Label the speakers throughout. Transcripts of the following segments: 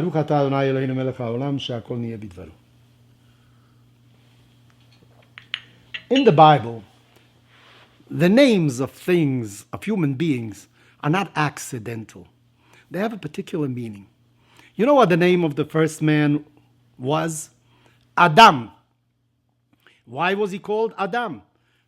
Speaker 1: ברוך אתה אדוני אלוהינו מלך העולם שהכל נהיה בדברו. In the Bible, the names of things, of human beings, are not accidental. They have a particular meaning. You know what the name of the first man was? Adam. Why was he called Adam?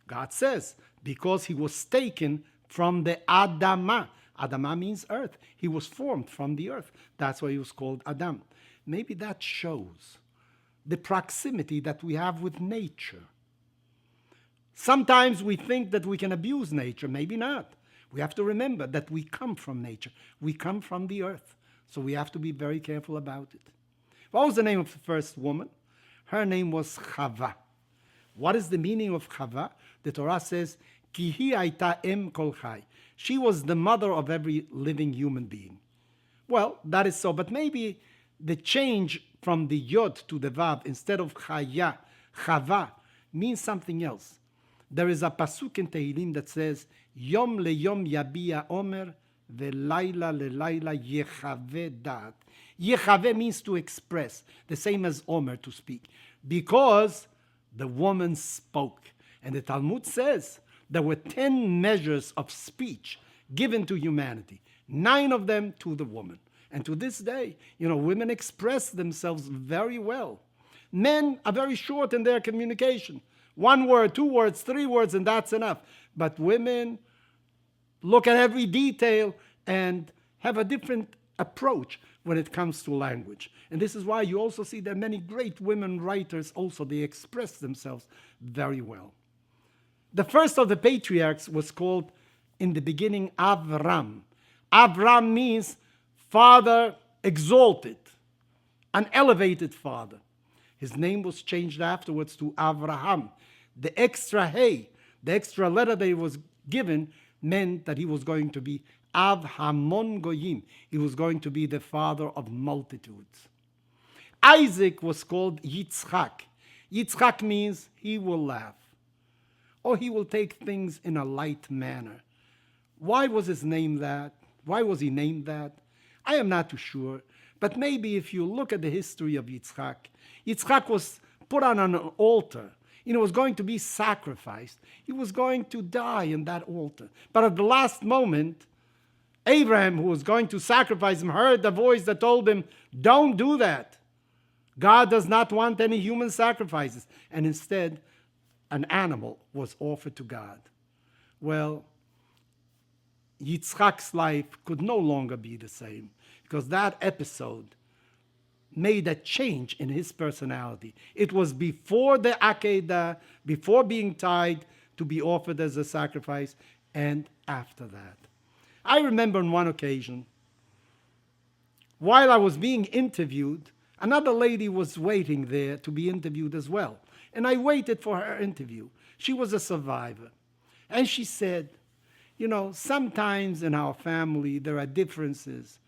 Speaker 1: God says, because he was taken from the Adamah. Adamah means earth. He was formed from the earth. That's why he was called Adam. Maybe that shows the proximity that we have with nature. Sometimes we think that we can abuse nature. Maybe not. We have to remember that we come from nature. We come from the earth. So we have to be very careful about it. What was the name of the first woman? Her name was Chava. What is the meaning of Chava? The Torah says, Ki hi hayta em kol chai. She was the mother of every living human being. Well, that is so, but maybe the change from the Yod to the Vav, instead of Chaya, Chava, means something else. There is a pasuk in Tehillim that says, Yom le yom yabiya omer, ve'layla le layla yechave dat. Yechave means to express, the same as omer, to speak, because the woman spoke. And the Talmud says there were 10 measures of speech given to humanity, 9 of them to the woman. And to this day, women express themselves very well. Men are very short in their communication. 1 word, 2 words, 3 words, and that's enough. But women look at every detail and have a different approach when it comes to language. And this is why you also see that many great women writers also, they express themselves very well. The first of the patriarchs was called, in the beginning, Avram. Avram means father exalted, an elevated father. His name was changed afterwards to Avraham. The extra hey, the extra letter that he was given, meant that he was going to be Av Hamon Goyim. He was going to be the father of multitudes. Isaac was called Yitzchak. Yitzchak means he will laugh, or he will take things in a light manner. Why was his name that? Why was he named that? I am not too sure. But maybe if you look at the history of Yitzchak, Yitzchak was put on an altar. He was going to be sacrificed. He was going to die in that altar. But at the last moment, Abraham, who was going to sacrifice him, heard the voice that told him, don't do that. God does not want any human sacrifices. And instead, an animal was offered to God. Well, Yitzchak's life could no longer be the same, because that episode made a change in his personality. It was before the Akedah, before being tied to be offered as a sacrifice, and after that. I remember on one occasion, while I was being interviewed, another lady was waiting there to be interviewed as well. And I waited for her interview. She was a survivor. And she said, sometimes in our family there are differences.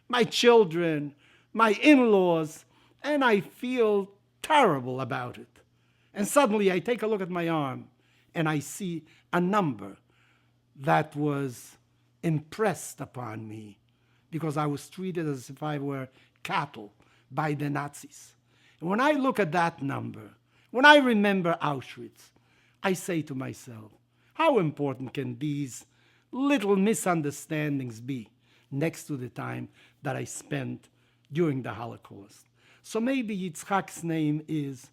Speaker 1: My children, my in-laws, and I feel terrible about it. And suddenly I take a look at my arm and I see a number that was impressed upon me because I was treated as if I were cattle by the Nazis. And when I look at that number, when I remember Auschwitz, I say to myself, how important can these little misunderstandings be next to the time that I spent during the Holocaust? So maybe Yitzchak's name is,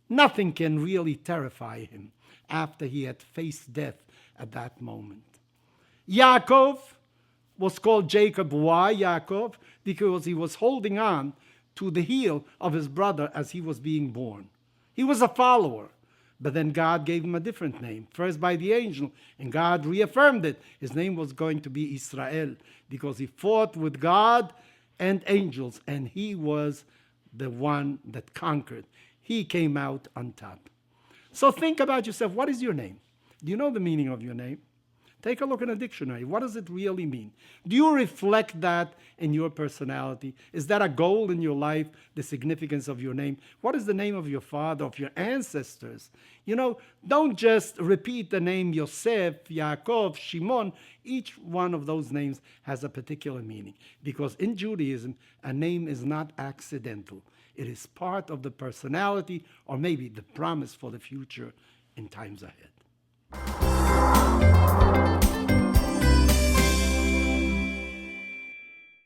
Speaker 1: nothing can really terrify him after he had faced death at that moment. Yakov was called Jacob. Why Yakov? Because he was holding on to the heel of his brother as he was being born. He was a follower. But then God gave him a different name, first by the angel, and God reaffirmed it. His name was going to be Israel, because he fought with God and angels, and he was the one that conquered. He came out on top. So think about yourself. What is your name? Do you know the meaning of your name? Take a look in a dictionary. What does it really mean? Do you reflect that in your personality? Is that a goal in your life, the significance of your name? What is the name of your father, of your ancestors? Don't just repeat the name Yosef, Yakov, Shimon. Each one of those names has a particular meaning, because in Judaism, a name is not accidental. It is part of the personality, or maybe the promise for the future in times ahead.